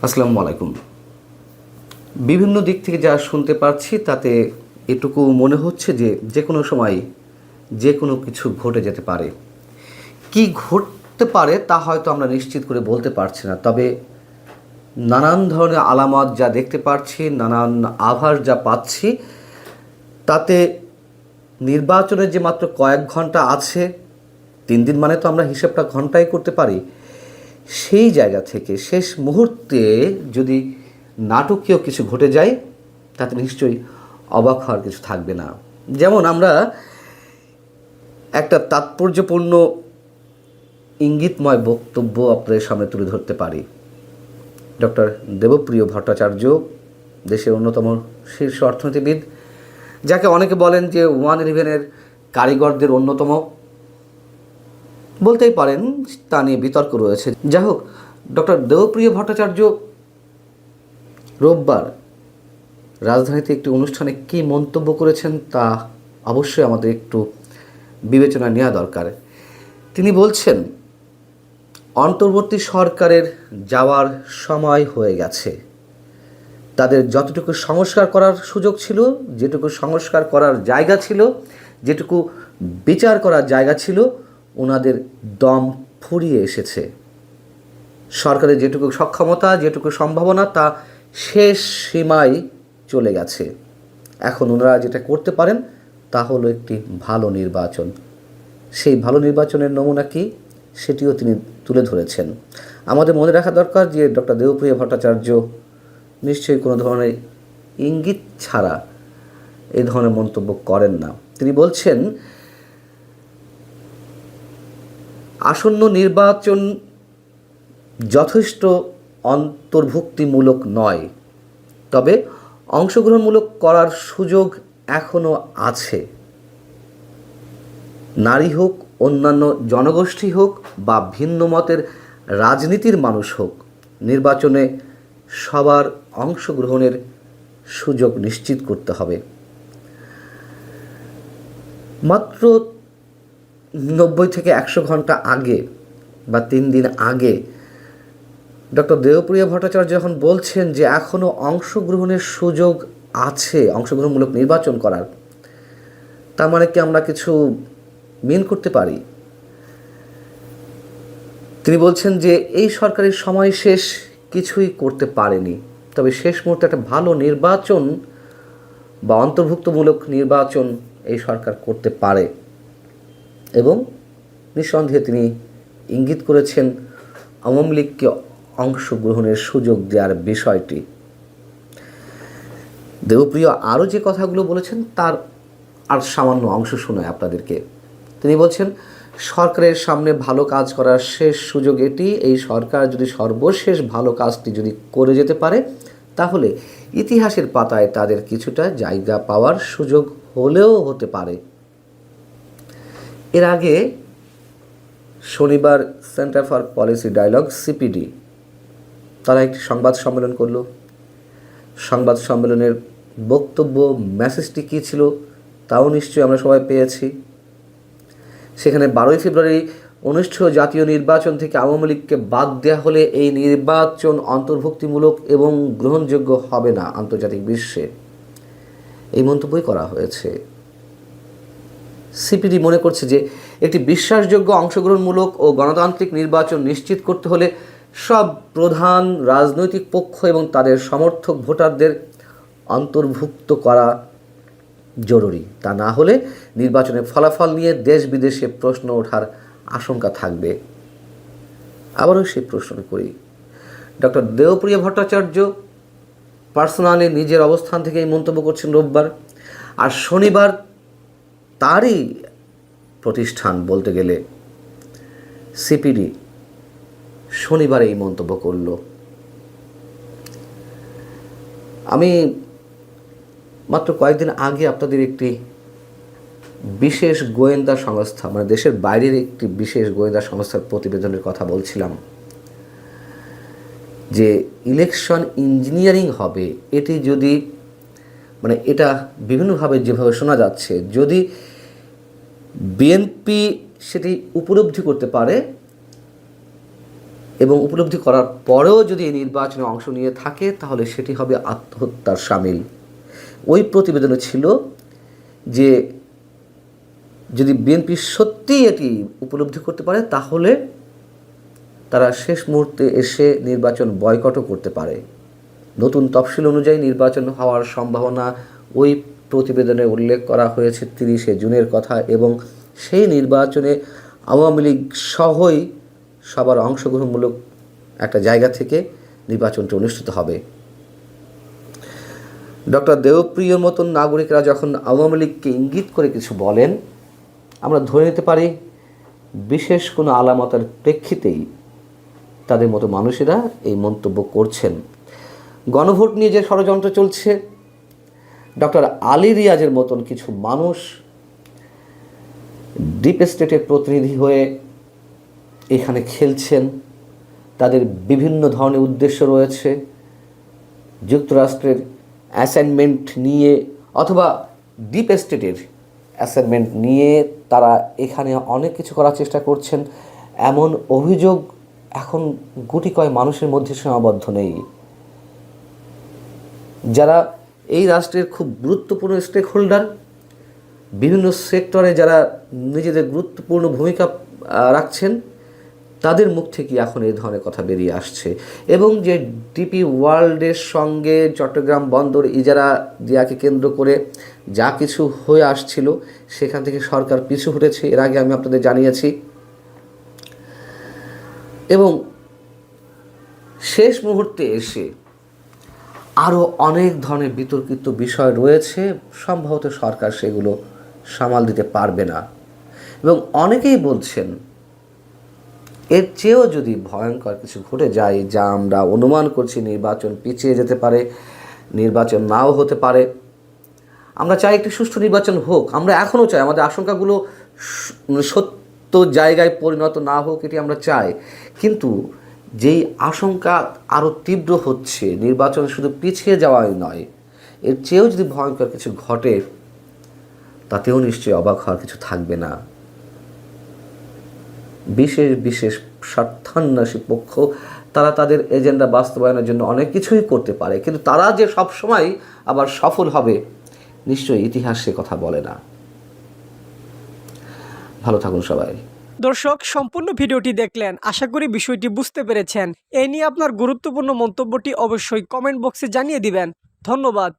আসসালামু আলাইকুম। বিভিন্ন দিক থেকে যা শুনতে পারছি তাতে এটুকু মনে হচ্ছে যে যে কোনো সময় যে কোনো কিছু ঘটে যেতে পারে। কি ঘটতে পারে তা হয়তো আমরা নিশ্চিত করে বলতে পারছি না, তবে নানান ধরনের আলামত যা দেখতে পাচ্ছি, নানান আভাস যা পাচ্ছি, তাতে নির্বাচনের যে মাত্র কয়েক ঘন্টা আছে, 3 দিন মানে তো আমরা হিসেবটা ঘন্টায় করতে পারি, সেই জায়গা থেকে শেষ মুহূর্তে যদি নাটকীয় কিছু ঘটে যায় তাতে নিশ্চয়ই অবাক হওয়ার কিছু থাকবে না। যেমন আমরা একটা তাৎপর্যপূর্ণ ইঙ্গিতময় বক্তব্য আপনাদের সামনে তুলে ধরতে পারি। ডক্টর দেবপ্রিয় ভট্টাচার্য, দেশের অন্যতম শীর্ষ অর্থনীতিবিদ, যাকে অনেকে বলেন যে 111-এর কারিগরদের অন্যতম বলতেই পারেন, তা নিয়ে বিতর্ক রয়েছে। যাই হোক, ডক্টর দেবপ্রিয় ভট্টাচার্য রোববার রাজধানীতে একটি অনুষ্ঠানে কী মন্তব্য করেছেন তা অবশ্যই আমাদের একটু বিবেচনা নেওয়া দরকার। তিনি বলছেন, অন্তর্বর্তী সরকারের যাওয়ার সময় হয়ে গেছে। তাদের যতটুকু সংস্কার করার সুযোগ ছিল, যেটুকু সংস্কার করার জায়গা ছিল, যেটুকু বিচার করার জায়গা ছিল, ওনাদের দম ফুরিয়ে এসেছে। সরকারের যেটুকু সক্ষমতা, যেটুকু সম্ভাবনা, তা শেষ সীমায় চলে গেছে। এখন ওনারা যেটা করতে পারেন তা হলো একটি ভালো নির্বাচন। সেই ভালো নির্বাচনের নমুনা কি, সেটিও তিনি তুলে ধরেছেন। আমাদের মনে রাখা দরকার যে ডক্টর দেবপ্রিয় ভট্টাচার্য নিশ্চয়ই কোনো ধরনের ইঙ্গিত ছাড়া এই ধরনের মন্তব্য করেন না। তিনি বলছেন, আসন্ন নির্বাচন যথেষ্ট অন্তর্ভুক্তিমূলক নয়, তবে অংশগ্রহণমূলক করার সুযোগ এখনও আছে। নারী হোক, অন্যান্য জনগোষ্ঠী হোক বা ভিন্ন মতের রাজনীতির মানুষ হোক, নির্বাচনে সবার অংশগ্রহণের সুযোগ নিশ্চিত করতে হবে। মাত্র 90 থেকে 100 ঘন্টা আগে বা 3 দিন আগে ডক্টর দেবপ্রিয় ভট্টাচার্য যখন বলছেন যে এখনও অংশগ্রহণের সুযোগ আছে অংশগ্রহণমূলক নির্বাচন করার, তার মানে কি আমরা কিছু মিন করতে পারি? তিনি বলছেন যে এই সরকারের সময় শেষ কিছুই করতে পারেনি, তবে শেষ মুহূর্তে একটা ভালো নির্বাচন বা অন্তর্ভুক্তমূলক নির্বাচন এই সরকার করতে পারে। এবং নিঃসন্দেহে তিনি ইঙ্গিত করেছেন আওয়ামী লীগকে অংশগ্রহণের সুযোগ দেওয়ার বিষয়টি। দেবপ্রিয় আরও যে কথাগুলো বলেছেন তার আর সামান্য অংশ শোনায় আপনাদেরকে। তিনি বলছেন, সরকারের সামনে ভালো কাজ করার শেষ সুযোগ এটি। এই সরকার যদি সর্বশেষ ভালো কাজটি যদি করে যেতে পারে, তাহলে ইতিহাসের পাতায় তাদের কিছুটা জায়গা পাওয়ার সুযোগ হলেও হতে পারে। এর আগে শনিবার Centre for Policy Dialogue CPD তারা একটি সংবাদ সম্মেলন করল। সংবাদ সম্মেলনের বক্তব্য, মেসেজটি কী ছিল তাও নিশ্চয়ই আমরা সবাই পেয়েছি। সেখানে 12 ফেব্রুয়ারি অনুষ্ঠেয় জাতীয় নির্বাচন থেকে আওয়ামী লীগকে বাদ দেওয়া হলে এই নির্বাচন অন্তর্ভুক্তিমূলক এবং গ্রহণযোগ্য হবে না আন্তর্জাতিক বিশ্বে, এই মন্তব্যই করা হয়েছে। সিপিডি মনে করছে যে একটি বিশ্বাসযোগ্য, অংশগ্রহণমূলক ও গণতান্ত্রিক নির্বাচন নিশ্চিত করতে হলে সব প্রধান রাজনৈতিক পক্ষ এবং তাদের সমর্থক ভোটারদের অন্তর্ভুক্ত করা জরুরি। তা না হলে নির্বাচনের ফলাফল নিয়ে দেশ বিদেশে প্রশ্ন ওঠার আশঙ্কা থাকবে। আবারও সেই প্রশ্ন করি, ডক্টর দেবপ্রিয় ভট্টাচার্য পার্সোনালি নিজের অবস্থান থেকে এই মন্তব্য করছেন রোববার, আর শনিবার তারই প্রতিষ্ঠান বলতে গেলে সিপিডি শনিবার এই মন্তব্য করল। আমি মাত্র কয়েকদিন আগে আপনাদের একটি বিশেষ গোয়েন্দা সংস্থা, মানে দেশের বাইরের একটি বিশেষ গোয়েন্দা সংস্থার প্রতিবেদনের কথা বলছিলাম যে ইলেকশন ইঞ্জিনিয়ারিং হবে। এটি যদি, মানে এটা বিভিন্নভাবে যেভাবে শোনা যাচ্ছে, যদি বিএনপি সেটি উপলব্ধি করতে পারে এবং উপলব্ধি করার পরেও যদি এই নির্বাচনে অংশ নিয়ে থাকে তাহলে সেটি হবে আত্মহত্যার শামিল। ওই প্রতিবেদনে ছিল যে যদি বিএনপি সত্যিই এটি উপলব্ধি করতে পারে তাহলে তারা শেষ মুহূর্তে এসে নির্বাচন বয়কটও করতে পারে। নতুন তফসিল অনুযায়ী নির্বাচন হওয়ার সম্ভাবনা ওই প্রতিবেদনে উল্লেখ করা হয়েছে 30শে জুনের কথা, এবং সেই নির্বাচনে আওয়ামী লীগ সহই সবার অংশগ্রহণমূলক একটা জায়গা থেকে নির্বাচনটি অনুষ্ঠিত হবে। ডক্টর দেবপ্রিয়র মতন নাগরিকরা যখন আওয়ামী লীগকে ইঙ্গিত করে কিছু বলেন, আমরা ধরে নিতে পারি বিশেষ কোনো আলামতের প্রেক্ষিতেই তাদের মতো মানুষেরা এই মন্তব্য করছেন। গণভোট নিয়ে যে ষড়যন্ত্র চলছে, ডক্টর আলী রিয়াজের মতন কিছু মানুষ ডিপ স্টেটের প্রতিনিধি হয়ে এখানে খেলছেন। তাদের বিভিন্ন ধরনের উদ্দেশ্য রয়েছে। যুক্তরাষ্ট্রের অ্যাসাইনমেন্ট নিয়ে অথবা ডিপ স্টেটের অ্যাসাইনমেন্ট নিয়ে তারা এখানে অনেক কিছু করার চেষ্টা করছেন, এমন অভিযোগ এখন গুটি কয় মানুষের মধ্যে সীমাবদ্ধ নেই। যারা এই রাষ্ট্রের খুব গুরুত্বপূর্ণ স্টেক হোল্ডার, বিভিন্ন সেক্টরে যারা নিজেদের গুরুত্বপূর্ণ ভূমিকা রাখছেন, তাদের মুখ থেকে এখন এই ধরনের কথা বেরিয়ে আসছে। এবং যে ডিপি ওয়ার্ল্ডের সঙ্গে চট্টগ্রাম বন্দর ইজারা দেওয়াকে কেন্দ্র করে যা কিছু হয়ে আসছিল, সেখান থেকে সরকার পিছু হটেছে, এর আগে আমি আপনাদের জানিয়েছি। এবং শেষ মুহূর্তে এসে আরও অনেক ধরনের বিতর্কিত বিষয় রয়েছে, সম্ভবত সরকার সেগুলো সামাল দিতে পারবে না। এবং অনেকেই বলছেন এর চেয়েও যদি ভয়ঙ্কর কিছু ঘটে যায়, যা আমরা অনুমান করছি, নির্বাচন পিছিয়ে যেতে পারে, নির্বাচন নাও হতে পারে। আমরা চাই একটি সুষ্ঠু নির্বাচন হোক, আমরা এখনও চাই আমাদের আশঙ্কাগুলো সত্য জায়গায় পরিণত না হোক, এটি আমরা চাই। কিন্তু যেই আশঙ্কা আরও তীব্র হচ্ছে, নির্বাচন শুধু পিছিয়ে যাওয়াই নয়, এর চেয়েও যদি ভয়ঙ্কর কিছু ঘটে, তাতেও নিশ্চয়ই অবাক হওয়ার কিছু থাকবে না। বিশেষ বিশেষ স্বার্থান্বেষী পক্ষ তারা তাদের এজেন্ডা বাস্তবায়নের জন্য অনেক কিছুই করতে পারে, কিন্তু তারা যে সবসময় আবার সফল হবে নিশ্চয়ই ইতিহাস সে কথা বলে না। ভালো থাকুন সবাই। দর্শক, সম্পূর্ণ ভিডিওটি দেখলেন, আশা করি বিষয়টি বুঝতে পেরেছেন। এই নিয়ে আপনার গুরুত্বপূর্ণ মন্তব্যটি অবশ্যই কমেন্ট বক্সে জানিয়ে দিবেন। ধন্যবাদ।